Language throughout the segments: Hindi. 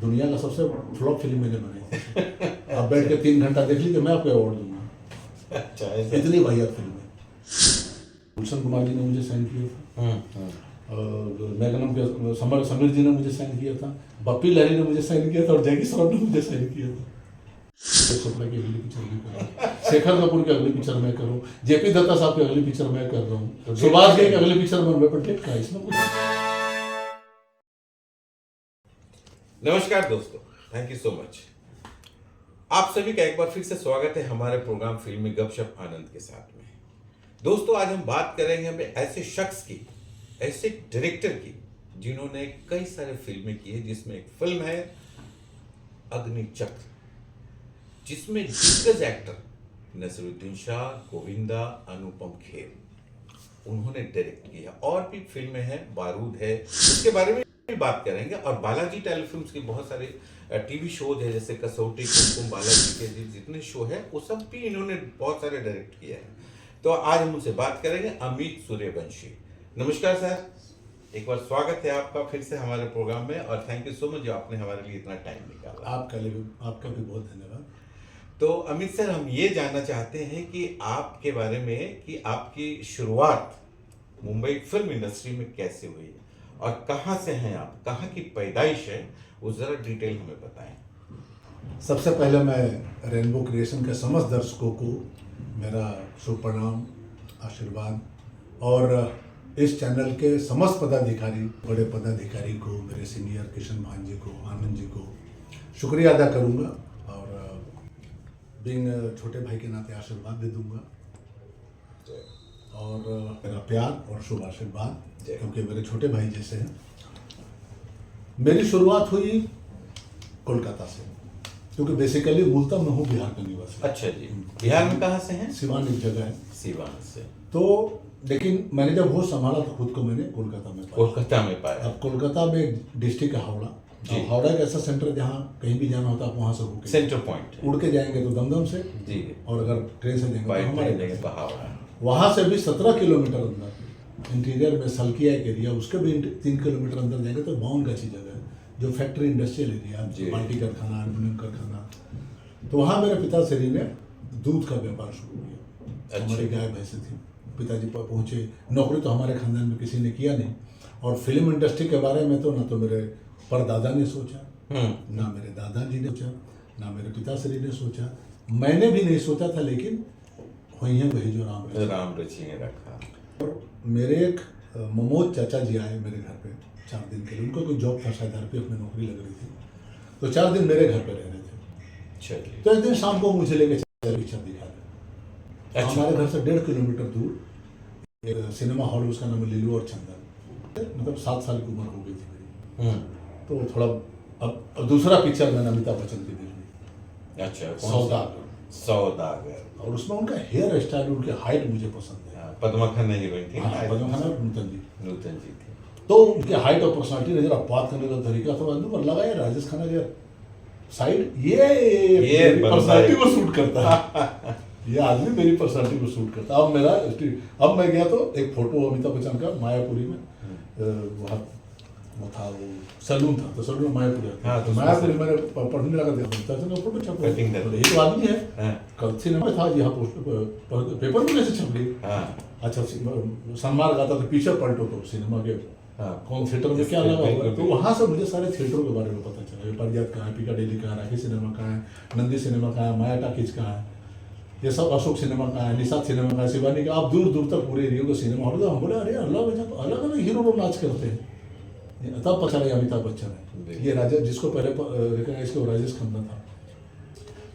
दुनिया का सबसे फ्लॉप फिल्म मैंने बनाई थी। आप बैठ के 3 घंटा देख लीजिए, मैं आपको अवार्ड दूंगा। अच्छा, ऐसा इतनी वाहियात फिल्म है। गुलशन कुमार जी ने मुझे साइन किया था, और मैग्नम के समीर जी ने मुझे साइन किया था, बप्पी लहरी ने मुझे साइन किया था, और जैकी श्रॉफ ने मुझे साइन किया था। चोपड़ा की अगली पिक्चर मैं कर रहा हूँ, शेखर कपूर की अगली पिक्चर मैं कर रहा हूँ, जेपी दत्ता साहब की अगली पिक्चर मैं कर रहा हूँ, सुभाष घई की अगली पिक्चर में पर डेट का है इसमें कुछ। नमस्कार दोस्तों, थैंक यू सो मच। आप सभी का एक बार फिर से स्वागत है हमारे प्रोग्राम फिल्मी गपशप आनंद के साथ में। दोस्तों, आज हम बात करेंगे हमें ऐसे शख्स की, ऐसे डायरेक्टर की जिन्होंने कई सारे फिल्में की है, जिसमें एक फिल्म है अग्निचक्र, जिसमें दिग्गज एक्टर नसीरुद्दीन शाह, गोविंदा, अनुपम खेर उन्होंने डायरेक्ट किया। और भी फिल्में हैं, बारूद है, उसके बारे में भी बात करेंगे। और बालाजी टेलीफिल्म्स के बहुत सारे टीवी शोज है, जैसे कसौटी, कुमकुम, बालाजी के जितने शो है वो सब भी इन्होंने बहुत सारे डायरेक्ट किए हैं। तो आज हम उनसे बात करेंगे, अमित सूर्यवंशी। नमस्कार सर, एक बार स्वागत है आपका फिर से हमारे प्रोग्राम में, और थैंक यू सो मच जो आपने हमारे लिए इतना टाइम निकाला। आपका भी बहुत धन्यवाद। तो अमित सर, हम ये जानना चाहते हैं कि आपके बारे में, कि आपकी शुरुआत मुंबई फिल्म इंडस्ट्री में कैसे हुई और कहाँ से हैं आप, कहाँ की पैदाइश है, वो जरा डिटेल हमें बताएं। सबसे पहले मैं रेनबो क्रिएशन के समस्त दर्शकों को मेरा शुभ प्रणाम, आशीर्वाद, और इस चैनल के समस्त पदाधिकारी, बड़े पदाधिकारी को, मेरे सीनियर किशन भान जी को, आनंद जी को शुक्रिया अदा करूंगा, और बीइंग छोटे भाई के नाते आशीर्वाद दे दूंगा, और मेरा प्यार और शुभ आशीर्वाद, क्योंकि मेरे छोटे भाई जैसे हैं। मेरी शुरुआत हुई कोलकाता से, क्योंकि बेसिकली मूलतः मैं हूँ बिहार का निवासी। अच्छा जी, बिहार में कहाँ से हैं? सिवान एक जगह है, सिवान से। तो लेकिन मैंने जब होश संभाला तो खुद को मैंने कोलकाता में पाया। कोलकाता में पाया। अब कोलकाता में एक डिस्ट्रिक्ट है हावड़ा, हावड़ा एक ऐसा सेंटर जहाँ कहीं भी जाना होता है, आप वहाँ से होके सेंटर पॉइंट उड़ के जाएंगे तो दमदम से जी, और अगर ट्रेन से जाएंगे तो हमारे जगह तो हावड़ा। वहाँ से भी 17 किलोमीटर अंदर इंटीरियर में सल्किया एक एरिया, उसके भी 3 किलोमीटर अंदर जाएंगे तो बाउनगाछी जगह है, जो फैक्ट्री इंडस्ट्रियल एरिया, माल्टी कारखाना, एल्यूमिनियम कारखाना। तो वहाँ मेरे पिताश्री ने दूध का व्यापार शुरू किया। हमारी गाय भैंसे थी, पिताजी पर पहुँचे। नौकरी तो हमारे खानदान में किसी ने किया नहीं, और फिल्म इंडस्ट्री के बारे में तो ना तो मेरे परदादा ने सोचा, ना मेरे दादाजी ने सोचा, ना मेरे पिताश्री ने सोचा, मैंने भी नहीं सोचा था, लेकिन वही है वही जो राम रची ने रखा। और मेरे एक ममोद चाचा जी आए मेरे घर पे 4 दिन के लिए, उनको कोई जॉब था, शायद RPF में नौकरी लग रही थी, तो 4 दिन मेरे घर पे रह रहे थे। चलिए। तो एक दिन शाम को मुझे लेके पिक्चर दिखा रहे। अच्छा। हमारे घर से 1.5 किलोमीटर दूर एक सिनेमा हॉल, उसका नाम है लीलू और चंदन, मतलब 7 साल की उम्र हो गई थी मेरी। तो थोड़ा अब दूसरा पिक्चर मैंने अमिताभ बच्चन की देखी। अच्छा, सौदागर, और उसमें उनका हेयर स्टाइल, उनकी हाइट मुझे पसंद है। पद्मा खन्ना हीरोइन थी। पद्मा खन्ना और नूतन जी थी। तो उनकी हाइट और पर्सनालिटी नजर, बात करने का तरीका था, पर लगा यार राजेश खन्ना के साइड ये पर्सनालिटी को सूट करता है, ये आदमी मेरी पर्सनालिटी को सूट करता है। अब मैं गया तो एक फोटो अमिताभ बच्चन का मायापुरी में, वहाँ वो था, वो सैलून था, तो सैलून में मायापुरी था, तो मायापुरी मैंने पढ़ने लगा, देखा फोटो छप रही, ये तो आदमी है, कल सिनेमा था, यहाँ पेपर में कैसे छप रही। अच्छा, सनमार्ग आता तो पीछे पलटो तो सिनेमा के कौन थिएटर में क्या लगा हुआ, तो वहाँ से मुझे सारे थिएटरों के बारे में पता चला। पारिजात कहाँ है, पिकाडेली कहाँ है, राखी सिनेमा कहाँ है, नंदी सिनेमा कहाँ है, माया टाकीज कहाँ है, ये सब, अशोक सिनेमा कहाँ है, निषाद सिनेमा कहाँ है, शिवानी का, आप दूर दूर तक पूरे एरिया का सिनेमा हॉल। तो हम बोले अरे अलग अलग हीरो लोग नाच करते हैं, तब पता लगा अमिताभ बच्चन है ये राजेश, जिसको पहले रिकॉग्नाइज किया राजेश खन्ना था।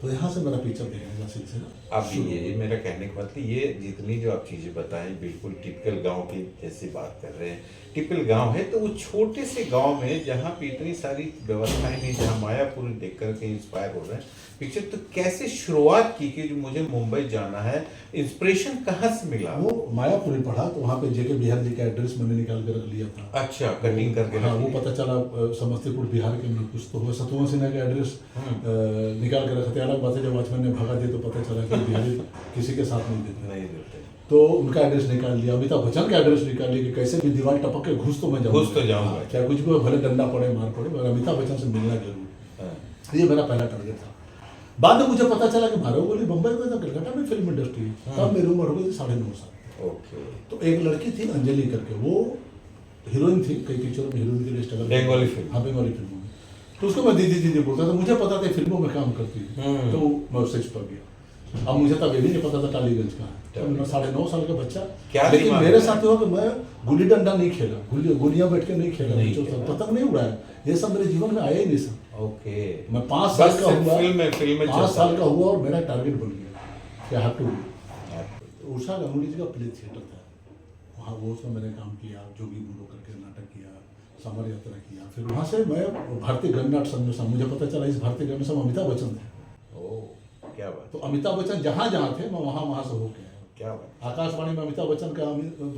तो यहाँ से मेरा पिक्चर देखने का सिलसिला। अब ये मेरा कहने का मतलब, ये जितनी जो आप चीज़ें बताएं बिल्कुल टिपिकल गांव की जैसी बात कर रहे हैं। टिपिकल गांव है तो वो छोटे से गांव में जहाँ पे इतनी सारी व्यवस्थाएं नहीं, जहाँ मायापुरी देख करके इंस्पायर हो रहे हैं पिक्चर। तो कैसे शुरुआत की कि मुझे मुंबई जाना है, इंस्पिरेशन कहाँ से मिला? वो मायापुरी पढ़ा तो वहाँ पे JK बिहार जी का एड्रेस मैंने निकाल के रख लिया था। अच्छा, कटिंग करके। हाँ, वो पता चला समस्तीपुर बिहार के अंदर कुछ तो हुआ, सतुआ सिन्हा का एड्रेस निकाल के रखते। अलग बात है जब वॉचमैन ने भगा दिया तो पता चला कि बिहारी किसी के साथ नहीं देते, तो उनका एड्रेस निकाल लिया। अमिताभ बच्चन का एड्रेस निकाल लिया कि कैसे भी दीवार टपक के घुस तो मैं जाऊँगा, चाहे कुछ भी भले डंडा पड़े, मार पड़े, मगर अमिताभ बच्चन से मिलना जरूर। ये मेरा पहला टारगेट था। बाद में मुझे पता चला कि भारोगोली बम्बई में, तो कलकत्ता में फिल्म इंडस्ट्री है। तब मेरी उम्र हो गई थी 9.5 साल। ओके। तो एक लड़की थी अंजलि करके, वो हीरोइन थी, कई पिक्चरों में हीरोइन के लिए स्ट्रगल। बंगाली फिल्म। हाँ, बंगाली फिल्मों में। तो उसको मैं दीदी दीदी बोलता था, मुझे पता था फिल्मों में काम करती है। तो मैं उससे चिपक गया। अब मुझे तब ये भी नहीं पता था टालीगंज का है। तो मैं 9.5 साल का बच्चा, लेकिन मेरे साथ हुआ कि मैं गुल्ली डंडा नहीं खेला, गुलियां बैठ के नहीं खेला, पतंग नहीं उड़ाया, ये सब मेरे जीवन में आया ही नहीं सर। ओके। मैं 5 साल का हुआ, फिल्म 5 साल का हुआ और मेरा टारगेट बन गया कि I have to. Usha Ganguly जी का प्ले थिएटर था वहाँ, वो उसमें मैंने काम किया, जोगी बूढ़ो करके नाटक किया, समर यात्रा किया। फिर वहाँ से मैं भारतीय गणनाट संघ में, मुझे पता चला इस भारतीय गण में अमिताभ बच्चन थे। ओह क्या बात। तो अमिताभ बच्चन जहाँ जहाँ थे मैं वहाँ से होके आया। क्या बात। आकाशवाणी में अमिताभ बच्चन का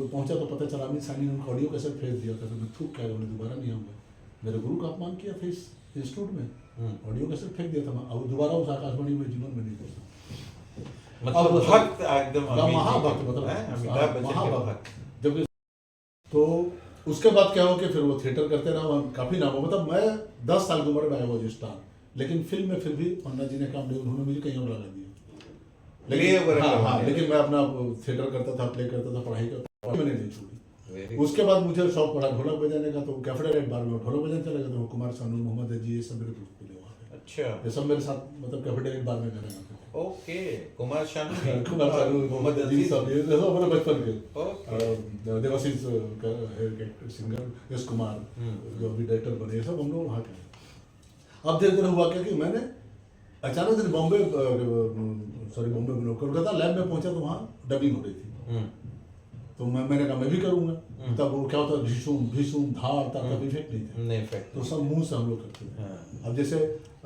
पहुंचा तो पता चला अमित सानी ने उनको ऑडियो कैसेट भेज दिया था। तो मैं थूक क्या, उन्हें दोबारा नहीं आऊँगा। मेरे गुरु का अपमान किया था इस इंस्टीट्यूट में, ऑडियो कैसेट फेंक दिया था। मैं अब दोबारा उस आकाशवाणी में जीवन में नहीं कर सकता। मतलब भक्त एकदम महाभक्त, मतलब अमिताभ बच्चन के भक्त। जब तो उसके बाद क्या हो कि फिर वो थिएटर करते रहा, काफी नाम हो। मतलब मैं 10 साल की उम्र में आया वो स्टार, लेकिन फिल्म में फिर भी पन्ना जी ने काम नहीं, उन्होंने मुझे कहीं और लगा दिया। लेकिन हाँ, लेकिन मैं अपना थिएटर करता था, प्ले करता था, पढ़ाई करता था, मैंने नहीं छोड़ी। उसके बाद मुझे शौक पड़ा ढोलक बजाने का, तो कैफे रेड बार में ढोलक बजाने चला गया था। कुमार सानू, मोहम्मद अजी, ये सब मेरे दोस्त मिले वहाँ पे। अच्छा। ये सब मेरे साथ, मतलब कैफे रेड बार में गाने गाते थे। ओके। कुमार सानू, मोहम्मद अजी, सब ये सब मेरे बचपन के। देवाशीष सिंगर, एस कुमार जो अभी डायरेक्टर बने, ये सब हम लोग वहाँ के। अब धीरे धीरे हुआ क्या कि मैंने अचानक से बॉम्बे में कोलकाता लैब में पहुंचा, तो वहाँ डबिंग हो रही थी। तो मैंने कहा मैं भी करूँगा। तब वो क्या होता, भीषुम धार तब इफेक्ट नहीं थे, तो सब मुंह से हम लोग करते थे। अब जैसे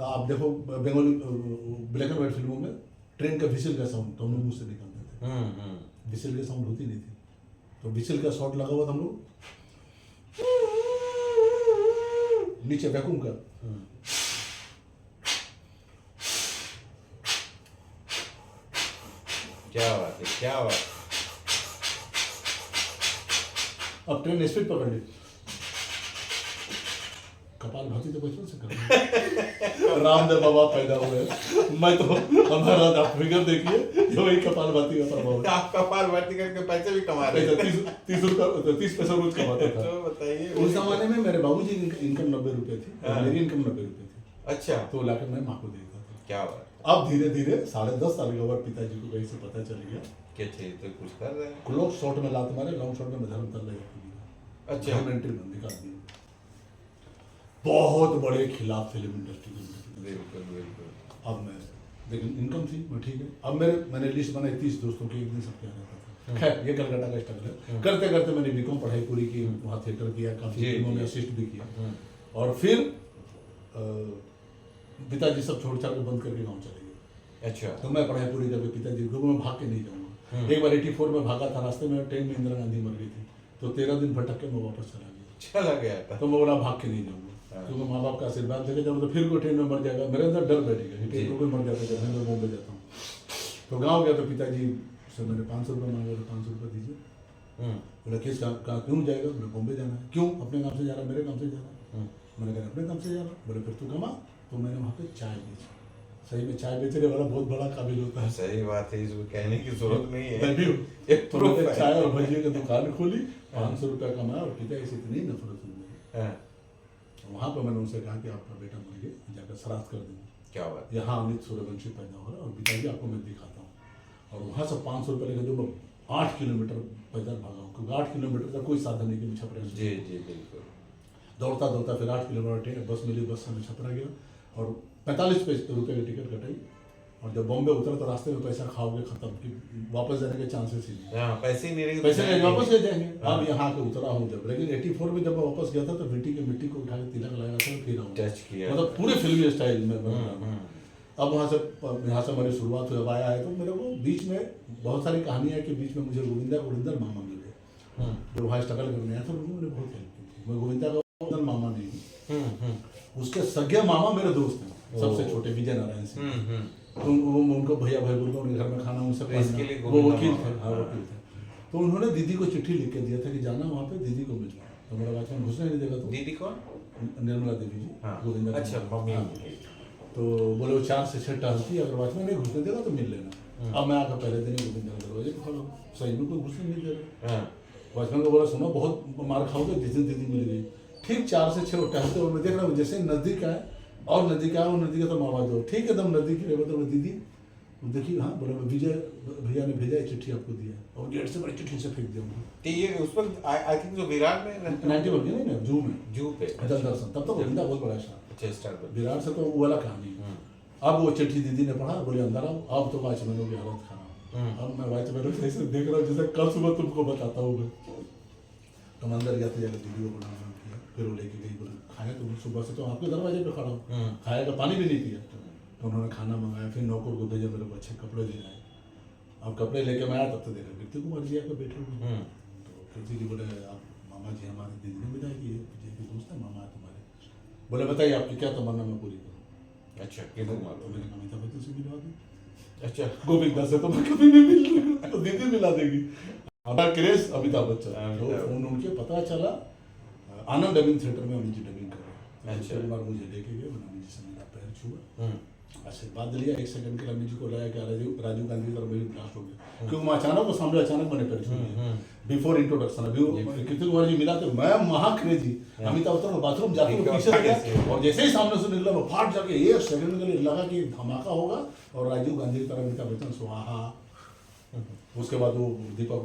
आप देखो बंगाली ब्लैक एंड व्हाइट फिल्मों में ट्रेन का विसिल का साउंड तो हम लोग मुंह से निकालते थे। विसिल की साउंड होती नहीं थी, तो विसिल का शॉट लगा हुआ था, हम लोग नीचे वैक्यूम का क्या बात है, क्या बात। अब ट्रेन स्पीड पकड़ ली, कपाल भाती तो बचपन से कर रामदेव बाबा पैदा हुए, मैं तो हमारा आप फिगर देखिए, जो वही कपाल भाती का प्रभाव है। आप कपाल भाती करके पैसे भी कमा रहे थे। 30 पैसा रोज कमाता था। तो बताइए, उस जमाने में मेरे बाबूजी की इनकम 90 रुपए थी, मेरी इनकम 90 रुपए थी। अच्छा। तो लाकर मैं माँ को देता था। क्या बात। अब धीरे धीरे 10.5 साल के बाद पिताजी को कहीं से पता चल गया क्या थे, तो कुछ कर रहे हैं। क्लोज शॉट में लात मारे, लॉन्ग शॉट में धर्मतला जाके दिया। अच्छा। एंट्री बंद कर दी। बहुत बड़े खिलाफ फिल्म इंडस्ट्री के। बिल्कुल बिल्कुल। अब मैं, लेकिन इनकम थी, मैं ठीक है। अब मैंने लिस्ट बनाई 30 दोस्तों की, एक दिन सब क्या रहता था। खैर ये कलकत्ता का स्ट्रगल है। करते करते मैंने बीकॉम पढ़ाई पूरी की, वहाँ थिएटर किया, काफी फिल्मों में असिस्ट भी किया। और फिर पिताजी सब छोड़ छाड़ के बंद करके गाँव चले गए। अच्छा। तो मैं पढ़ाई पूरी करके पिताजी को, मैं भाग के नहीं जाऊँगा। एक बार 84 में भागा था, रास्ते में ट्रेन में इंदिरा गांधी मर गई थी, तो 13 दिन भटक के मैं वापस चला गया था। तो मैं बोला भाग के नहीं जाऊँगा, क्योंकि माँ बाप का आशीर्वाद लेके जाऊँ तो फिर कोई ट्रेन में मर जाएगा, मेरे अंदर डर बैठेगा कि ट्रेन में कोई मर जाता है, जब मैं बॉम्बे जाता हूँ। तो गाँव गया तो पिताजी से मैंने 500 रुपये मांगे, तो 500 रुपये दीजिए। बोला किस कहाँ क्यों जाएगा? बोले बॉम्बे जाना है। क्यों? अपने काम से जा रहा, मेरे काम से जा रहा। मैंने कहा अपने काम से जा रहा। बोले फिर तू कमा। तो मैंने वहाँ पे चाय बेची। सही में चाय बेचने वाला बहुत बड़ा काबिल होता है। सही बात है, इसमें कहने की जरूरत नहीं है। एक प्रूफ है। चाय और भजिए की दुकान खोली, 500 रुपया कमाया, और पिताजी से इतनी नफरत हुई। वहाँ पर मैंने उनसे कहा कि आपका बेटा मर गया, जाकर श्राद्ध कर देंगे। क्या बात। यहाँ अमित सूर्यवंशी पैदा हो रहा है, और पिताजी आपको मैं दिखाता हूँ। और वहाँ से 500 रुपये लेकर जो मैं 8 किलोमीटर पैदल भागा हूँ, क्योंकि 8 किलोमीटर का कोई साधन नहीं कि छपरा। जी जी बिल्कुल। दौड़ता दौड़ता फिर 8 किलोमीटर बस मिली, बस से मैं छपरा गया और 45 रुपये की टिकट कटाई। और जब बॉम्बे उतरा तो रास्ते में पैसा खाओगे खत्म, कि वापस जाने के चांसेस ही नहीं। पैसे नहीं रहेंगे, पैसे नहीं, वापस ले जाएंगे। अब यहाँ के उतरा हूँ जब, लेकिन 84 में जब मैं वापस गया था तो मिट्टी को उठा के तिलक लगाया था, फिर टच किया, मतलब पूरे फिल्मी स्टाइल में। अब वहाँ से मेरी शुरुआत हुई, अब आया है तो मेरे को बीच में बहुत सारी कहानियाँ कि बीच में मुझे गोविंदा मामा मिले, जो वहाँ स्ट्रगल करने आया था, उन्होंने बहुत हेल्प की थी। मैं गोविंदा का मामा नहीं, उसके सगे मामा मेरे दोस्त हैं, सबसे छोटे विजय नारायण सिंह। तो उनको भैया भाई बोलते, उनके घर में खाना उनसे, वो वकील थे। हाँ वकील थे। तो उन्होंने दीदी को चिट्ठी लिख के दिया था कि जाना वहाँ पे दीदी को मिलना। तो मेरा बचपन घुसने नहीं देगा। तो दीदी कौन? निर्मला देवी जी, गोविंदा। अच्छा, मम्मी। तो बोले वो 4 से 6 टहलती है, अगर वॉचमैन नहीं घुसने देगा तो मिल लेना। अब मैं आकर पहले दिन ही गोविंदा के दरवाजे पे खड़ा हूँ, सही में कोई घुसने नहीं दे रहा। वॉचमैन को बोला सुनो बहुत मार खाओगे, जिस दिन दीदी मिल गई। ठीक 4 से 6 टहलते और मैं देख रहा हूँ जैसे नजदीक आए और नजदीक आया, और नजदीक है तो आवाज दो ठीक एकदम नजदीक है, मतलब दीदी देखिए हाँ बोला विजय भैया ने भेजा है, चिट्ठी आपको दिया है, और गेट से बड़ी चिट्ठी से फेंक दिया मुझे। तो ये उस वक्त आई थिंक जो विराट में 90 बन गया नहीं ना, जू पे दर्शन, तब तो गोविंदा बहुत बड़ा था। स्टार पर विराट से तो वो वाला कहानी है। अब वो चिट्ठी दीदी ने पढ़ा, बोले अंदर आओ, अब तो वॉचमैनों की हालत खराब। अब मैं वॉचमैनों को ऐसे देख रहा हूँ जैसे कल सुबह तुमको बताता हूँ मैं। तो मैं अंदर जाते जाकर दीदी को बनाना किया, फिर वो लेके गई, बोले खाया तुम सुबह से तो आपके दरवाजे पे खड़ा हूँ, खाया का पानी भी नहीं पिया। तो उन्होंने खाना मंगाया, फिर नौकर को भेजा मेरे को अच्छे कपड़े ले आए। अब कपड़े लेके मैं आया तब तो देखा कीर्ति कुमार जी आकर बैठे हुए। तो कीर्ति जी बोले आप मामा जी हमारे दीदी ने बताया कि विजय के दोस्त है मामा तुम्हारे, बोले बताइए आपकी क्या तमन्ना मैं पूरी करूँ। अच्छा कीर्ति कुमार तो मैंने अमिताभ बच्चन से मिलवा दी। अच्छा गोविंदा से तो मैं कभी नहीं मिल रहा, तो दीदी मिला देगी। हमारा क्रेज अमिताभ बच्चन, तो फोन उनके पता चला आनंद डबिंग थिएटर में अमित जी डबिंग कर रहे हैं। अच्छा बार मुझे लेके गए, मैंने अमित जी से मेरा पैर छुआ, आशीर्वाद लिया। 1 सेकंड के लिए अमित जी को लाया कि राजीव गांधी की तरफ मेरी ब्लास्ट हो गया, क्योंकि मैं अचानक वो सामने अचानक मैंने पैर छुआ बिफोर इंट्रोडक्शन। अभी कीर्ति कुमार जी मिला तो मैं महा क्रेजी, अमिताभ बच्चन बाथरूम जाते हुए पीछे से गया, और जैसे ही सामने से निकला मैं फाट जाके 1 सेकंड के लिए लगा कि धमाका होगा, और राजीव गांधी की तरफ अमिताभ बच्चन स्वाहा। उसके बाद वो दीपक